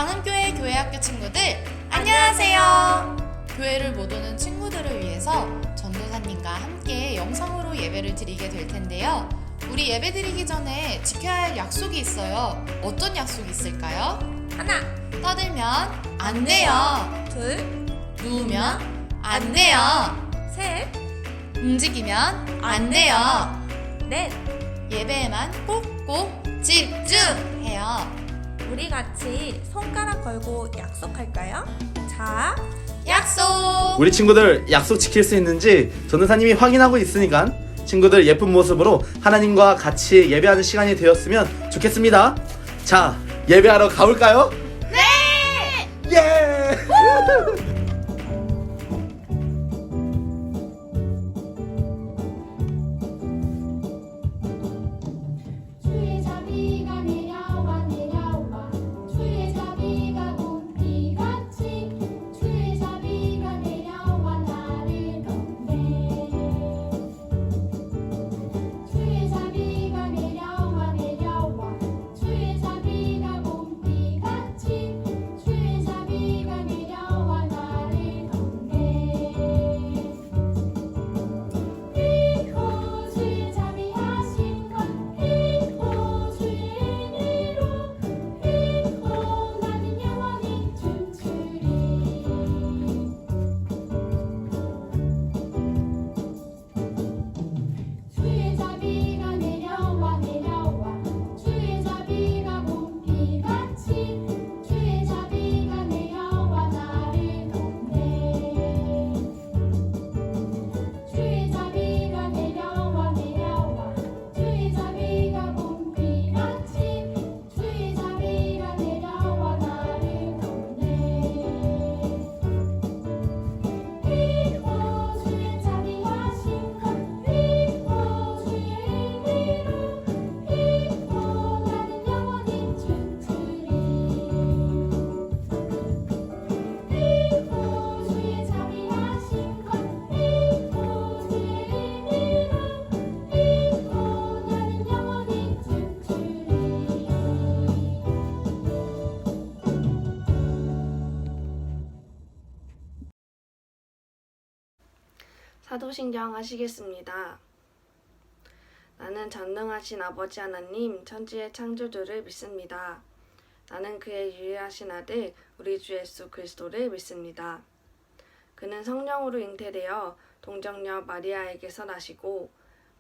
강은교회 교회학교 친구들 안녕하세요. 교회를 못 오는 친구들을 위해서 전도사님과 함께 영상으로 예배를 드리게 될 텐데요. 우리 예배 드리기 전에 지켜야 할 약속이 있어요. 어떤 약속이 있을까요? 하나, 떠들면 안 돼요. 둘, 누우면 안 돼요. 셋, 움직이면 안 돼요. 넷. 예배에만 꼭꼭 집중해요. 우리 같이 손가락 걸고 약속할까요? 자, 약속! 우리 친구들 약속 지킬 수 있는지 전도사님이 확인하고 있으니까 친구들 예쁜 모습으로 하나님과 같이 예배하는 시간이 되었으면 좋겠습니다. 자, 예배하러 가볼까요? 네! 예! 주의 자비가 내려와 내려와 주의 자비가 봄비같이 주의 자비가 내려와 나를 덮네 주의 자비가 내려와 내려와 주의 자비가 봄비같이 주의 자비가 내려와 나를 덮네 이호 주의 자비하신 것 이호 주의 은혜로 이호 나는 영원히 춤추리 주의 자비가 내려와 내려와 주의 자비가 봄비같이 주의 자비가 내려와 나를 덮네 주의 자비가 내려와 내려와 주의 자비가 봄비같이 주의 자비가 내려와 나를 덮네 이호 주의 자비하신 것 이호 주의 은혜로 이호 나는 영원히 춤추리 이호 주의 자비하신 것 이호 주의 은혜로 이호 나는 영원히 춤추리 사도신경 하시겠습니다. 나는 전능하신 아버지 하나님 천지의 창조주를 믿습니다. 나는 그의 유일하신 아들 우리 주 예수 그리스도를 믿습니다. 그는 성령으로 잉태되어 동정녀 마리아에게서 나시고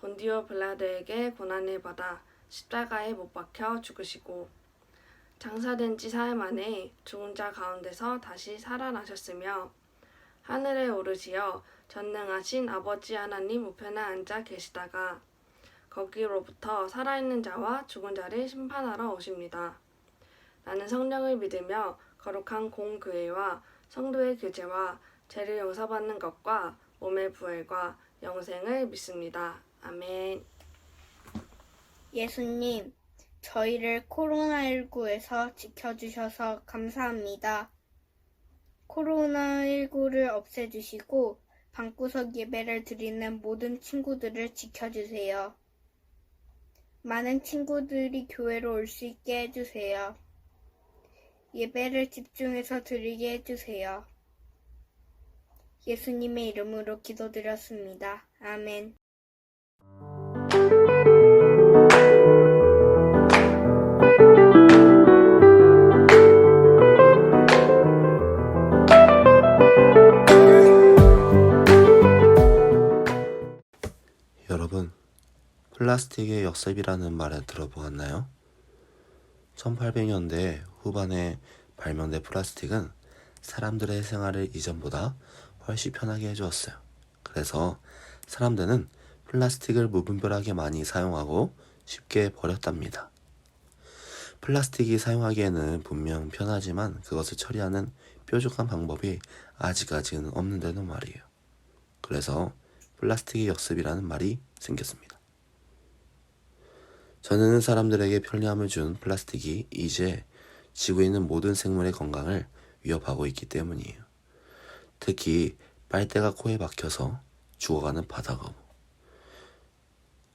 본디오 빌라도에게 고난을 받아 십자가에 못 박혀 죽으시고 장사된 지 사흘 만에 죽은 자 가운데서 다시 살아나셨으며 하늘에 오르시어 전능하신 아버지 하나님 우편에 앉아 계시다가 거기로부터 살아있는 자와 죽은 자를 심판하러 오십니다. 나는 성령을 믿으며 거룩한 공교회와 성도의 교제와 죄를 용서받는 것과 몸의 부활과 영생을 믿습니다. 아멘. 예수님, 저희를 코로나19에서 지켜주셔서 감사합니다. 코로나19를 없애주시고 방구석 예배를 드리는 모든 친구들을 지켜주세요. 많은 친구들이 교회로 올 수 있게 해주세요. 예배를 집중해서 드리게 해주세요. 예수님의 이름으로 기도드렸습니다. 아멘. 여러분, 플라스틱의 역습이라는 말을 들어보았나요? 1800년대 후반에 발명된 플라스틱은 사람들의 생활을 이전보다 훨씬 편하게 해주었어요. 그래서 사람들은 플라스틱을 무분별하게 많이 사용하고 쉽게 버렸답니다. 플라스틱이 사용하기에는 분명 편하지만 그것을 처리하는 뾰족한 방법이 아직까지는 없는데도 말이에요. 그래서 플라스틱의 역습이라는 말이 생겼습니다. 저는 사람들에게 편리함을 준 플라스틱이 이제 지구에 있는 모든 생물의 건강을 위협하고 있기 때문이에요. 특히 빨대가 코에 박혀서 죽어가는 바다거북,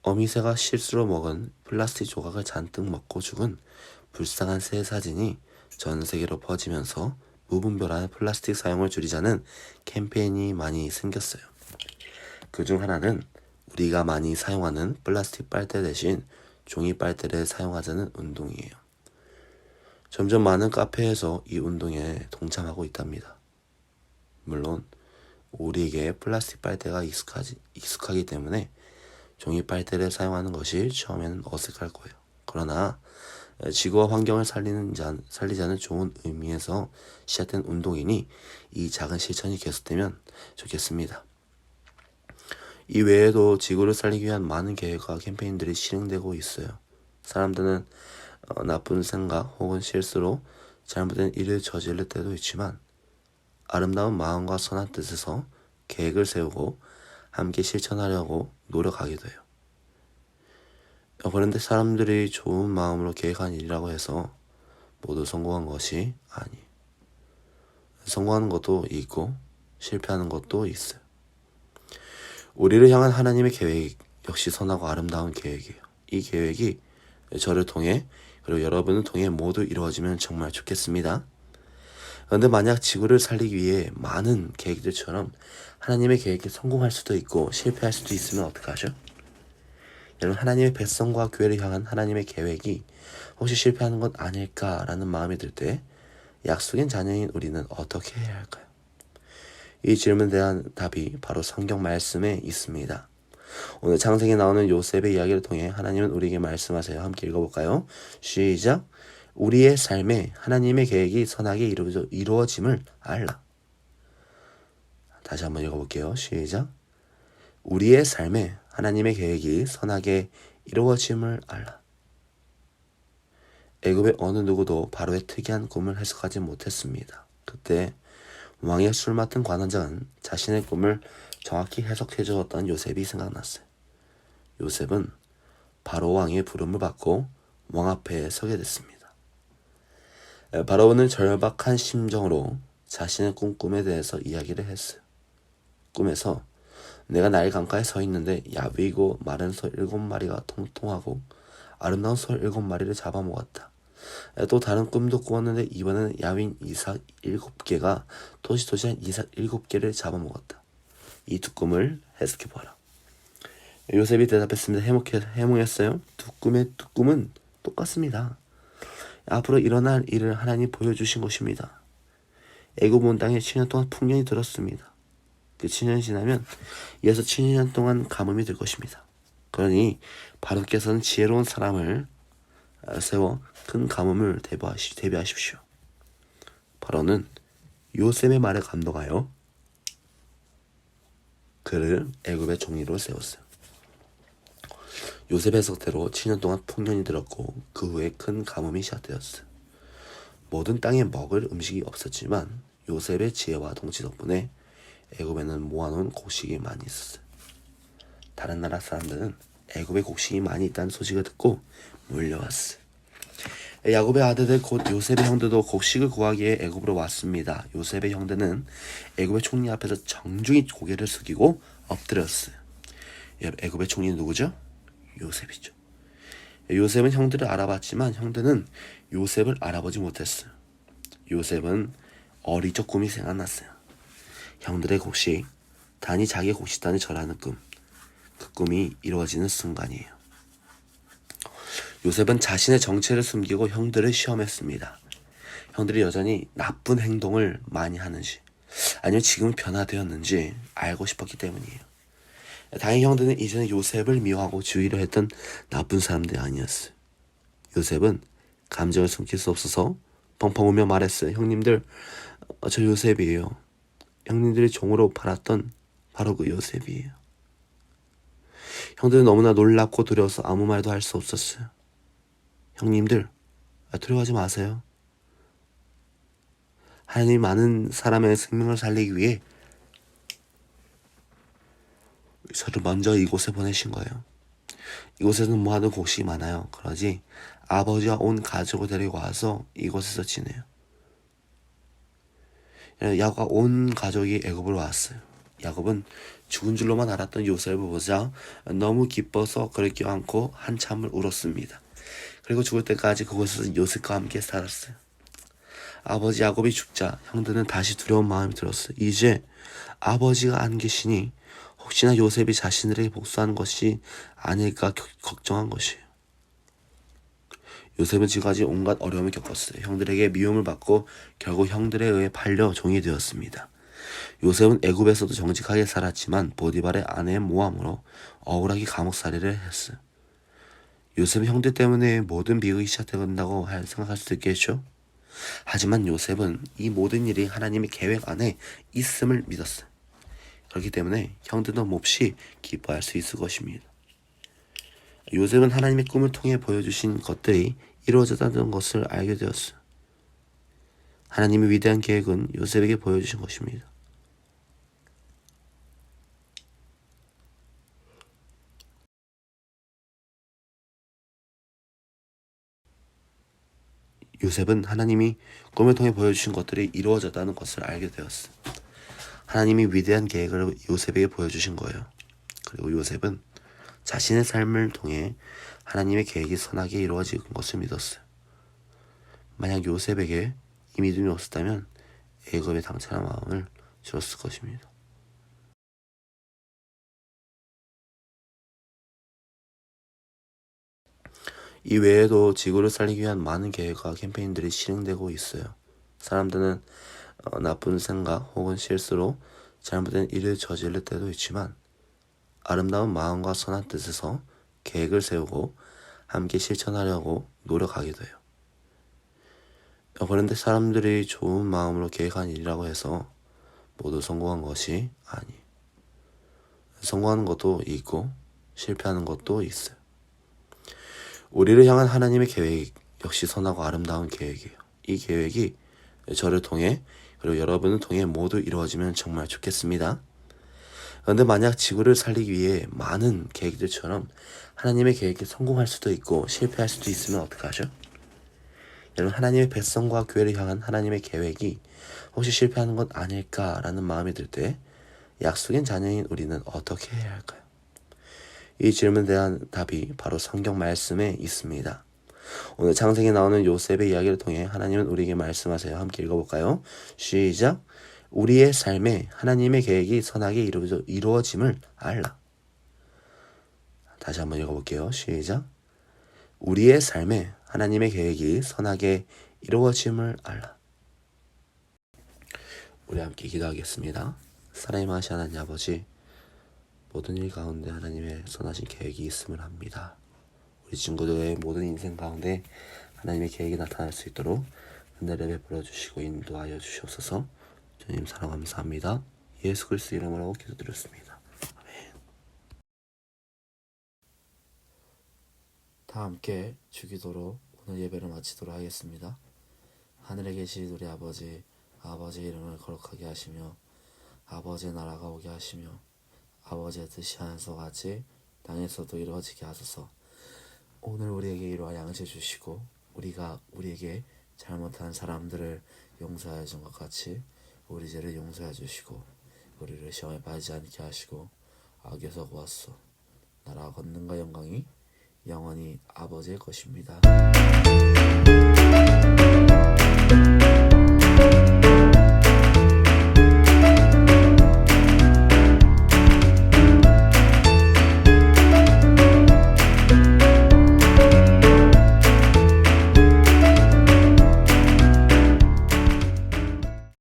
어미새가 실수로 먹은 플라스틱 조각을 잔뜩 먹고 죽은 불쌍한 새 사진이 전 세계로 퍼지면서 무분별한 플라스틱 사용을 줄이자는 캠페인이 많이 생겼어요. 그중 하나는 우리가 많이 사용하는 플라스틱 빨대 대신 종이 빨대를 사용하자는 운동이에요. 점점 많은 카페에서 이 운동에 동참하고 있답니다. 물론 우리에게 플라스틱 빨대가 익숙하기 때문에 종이 빨대를 사용하는 것이 처음에는 어색할 거예요. 그러나 지구와 환경을 살리자는 좋은 의미에서 시작된 운동이니 이 작은 실천이 계속되면 좋겠습니다. 이 외에도 지구를 살리기 위한 많은 계획과 캠페인들이 실행되고 있어요. 사람들은 나쁜 생각 혹은 실수로 잘못된 일을 저지를 때도 있지만 아름다운 마음과 선한 뜻에서 계획을 세우고 함께 실천하려고 노력하기도 해요. 그런데 사람들이 좋은 마음으로 계획한 일이라고 해서 모두 성공한 것이 아니에요. 성공하는 것도 있고 실패하는 것도 있어요. 우리를 향한 하나님의 계획 역시 선하고 아름다운 계획이에요. 이 계획이 저를 통해 그리고 여러분을 통해 모두 이루어지면 정말 좋겠습니다. 그런데 만약 지구를 살리기 위해 많은 계획들처럼 하나님의 계획에 성공할 수도 있고 실패할 수도 있으면 어떡하죠? 여러분, 하나님의 백성과 교회를 향한 하나님의 계획이 혹시 실패하는 것 아닐까라는 마음이 들 때 약속인 자녀인 우리는 어떻게 해야 할까요? 이 질문에 대한 답이 바로 성경 말씀에 있습니다. 오늘 창세기에 나오는 요셉의 이야기를 통해 하나님은 우리에게 말씀하세요. 함께 읽어볼까요? 시작! 우리의 삶에 하나님의 계획이 선하게 이루어짐을 알라. 다시 한번 읽어볼게요. 시작! 우리의 삶에 하나님의 계획이 선하게 이루어짐을 알라. 애굽의 어느 누구도 바로의 특이한 꿈을 해석하지 못했습니다. 그때 왕의 술 맡은 관원장은 자신의 꿈을 정확히 해석해 주었던 요셉이 생각났어요. 요셉은 바로 왕의 부름을 받고 왕 앞에 서게 됐습니다. 바로는 절박한 심정으로 자신의 꿈에 대해서 이야기를 했어요. 꿈에서 내가 나일 강가에 서 있는데 야위고 마른 소 7마리가 통통하고 아름다운 소 7마리를 잡아먹었다. 또 다른 꿈도 꾸었는데 이번에는 야윈 이삭 7개가 토시토시한 이삭 7개를 잡아먹었다. 이 두 꿈을 해석해보아라. 요셉이 대답했습니다. 해몽했어요. 두 꿈은 똑같습니다. 앞으로 일어날 일을 하나님 보여주신 것입니다. 애굽 온 땅에 7년 동안 풍년이 들었습니다. 그 7년이 지나면 이어서 7년 동안 가뭄이 들 것입니다. 그러니 바로께서는 지혜로운 사람을 세워 큰 가뭄을 대비하십시오. 바로는 요셉의 말에 감동하여 그를 애굽의 총리로 세웠어요. 요셉의 해석대로 7년 동안 풍년이 들었고 그 후에 큰 가뭄이 시작되었어요. 모든 땅에 먹을 음식이 없었지만 요셉의 지혜와 통치 덕분에 애굽에는 모아놓은 곡식이 많이 있었어요. 다른 나라 사람들은 애굽에 곡식이 많이 있다는 소식을 듣고 몰려왔어요. 야곱의 아들들 곧 요셉의 형들도 곡식을 구하기에 애굽으로 왔습니다. 요셉의 형들은 애굽의 총리 앞에서 정중히 고개를 숙이고 엎드렸어요. 애굽의 총리는 누구죠? 요셉이죠. 요셉은 형들을 알아봤지만 형들은 요셉을 알아보지 못했어요. 요셉은 어리적 꿈이 생각났어요. 형들의 곡식, 단이 자기의 곡식단을 절하는 꿈. 그 꿈이 이루어지는 순간이에요. 요셉은 자신의 정체를 숨기고 형들을 시험했습니다. 형들이 여전히 나쁜 행동을 많이 하는지 아니면 지금은 변화되었는지 알고 싶었기 때문이에요. 다행히 형들은 이제는 요셉을 미워하고 주의를 했던 나쁜 사람들이 아니었어요. 요셉은 감정을 숨길 수 없어서 펑펑 울며 말했어요. 형님들, 저 요셉이에요. 형님들이 종으로 팔았던 바로 그 요셉이에요. 형들은 너무나 놀랍고 두려워서 아무 말도 할 수 없었어요. 형님들, 두려워하지 마세요. 하나님이 많은 사람의 생명을 살리기 위해 저를 먼저 이곳에 보내신 거예요. 이곳에는 모아둔 곡식이 많아요. 그러지 아버지와 온 가족을 데리고 와서 이곳에서 지내요. 야곱과 온 가족이 애굽으로 왔어요. 야곱은 죽은 줄로만 알았던 요셉을 보자 너무 기뻐서 그를 껴안고 한참을 울었습니다. 그리고 죽을 때까지 그곳에서 요셉과 함께 살았어요. 아버지 야곱이 죽자 형들은 다시 두려운 마음이 들었어요. 이제 아버지가 안 계시니 혹시나 요셉이 자신들에게 복수하는 것이 아닐까 걱정한 것이에요. 요셉은 지금까지 온갖 어려움을 겪었어요. 형들에게 미움을 받고 결국 형들에 의해 팔려 종이 되었습니다. 요셉은 애굽에서도 정직하게 살았지만 보디발의 아내의 모함으로 억울하게 감옥살이를 했어요. 요셉은 형들 때문에 모든 비극이 시작된다고 생각할 수도 있겠죠. 하지만 요셉은 이 모든 일이 하나님의 계획 안에 있음을 믿었어요. 그렇기 때문에 형들도 몹시 기뻐할 수 있을 것입니다. 요셉은 하나님의 꿈을 통해 보여주신 것들이 이루어졌다는 것을 알게 되었어요. 하나님의 위대한 계획은 요셉에게 보여주신 것입니다. 요셉은 하나님이 꿈을 통해 보여주신 것들이 이루어졌다는 것을 알게 되었어요. 하나님이 위대한 계획을 요셉에게 보여주신 거예요. 그리고 요셉은 자신의 삶을 통해 하나님의 계획이 선하게 이루어진 것을 믿었어요. 만약 요셉에게 이 믿음이 없었다면 애굽에 당찬한 마음을 주었을 것입니다. 이 외에도 지구를 살리기 위한 많은 계획과 캠페인들이 실행되고 있어요. 사람들은 나쁜 생각 혹은 실수로 잘못된 일을 저지를 때도 있지만 아름다운 마음과 선한 뜻에서 계획을 세우고 함께 실천하려고 노력하게 돼요. 그런데 사람들이 좋은 마음으로 계획한 일이라고 해서 모두 성공한 것이 아니에요. 성공하는 것도 있고 실패하는 것도 있어요. 우리를 향한 하나님의 계획 역시 선하고 아름다운 계획이에요. 이 계획이 저를 통해 그리고 여러분을 통해 모두 이루어지면 정말 좋겠습니다. 그런데 만약 지구를 살리기 위해 많은 계획들처럼 하나님의 계획에 성공할 수도 있고 실패할 수도 있으면 어떡하죠? 여러분, 하나님의 백성과 교회를 향한 하나님의 계획이 혹시 실패하는 것 아닐까라는 마음이 들 때 약속인 자녀인 우리는 어떻게 해야 할까요? 이 질문에 대한 답이 바로 성경 말씀에 있습니다. 오늘 창세기에 나오는 요셉의 이야기를 통해 하나님은 우리에게 말씀하세요. 함께 읽어볼까요? 시작! 우리의 삶에 하나님의 계획이 선하게 이루어짐을 알라. 다시 한번 읽어볼게요. 시작! 우리의 삶에 하나님의 계획이 선하게 이루어짐을 알라. 우리 함께 기도하겠습니다. 사랑의 많으신 하나님 아버지, 모든 일 가운데 하나님의 선하신 계획이 있음을 합니다. 우리 친구들의 모든 인생 가운데 하나님의 계획이 나타날 수 있도록 은혜를 베풀어 주시고 인도하여 주시옵소서. 주님 사랑 감사합니다. 예수 그리스도 이름으로 기도드렸습니다. 아멘. 다 함께 주기도로 오늘 예배를 마치도록 하겠습니다. 하늘에 계신 우리 아버지, 아버지의 이름을 거룩하게 하시며 아버지의 나라가 오게 하시며 아버지의 뜻이 하늘에서 같이 땅에서도 이루어지게 하소서. 오늘 우리에게 이러한 양식 주시고 우리가 우리에게 잘못한 사람들을 용서하여 준 것 같이 우리 죄를 용서해 주시고 우리를 시험에 빠지지 않게 하시고 악에서 구하소서. 나라와 권능과 영광이 영원히 아버지의 것입니다.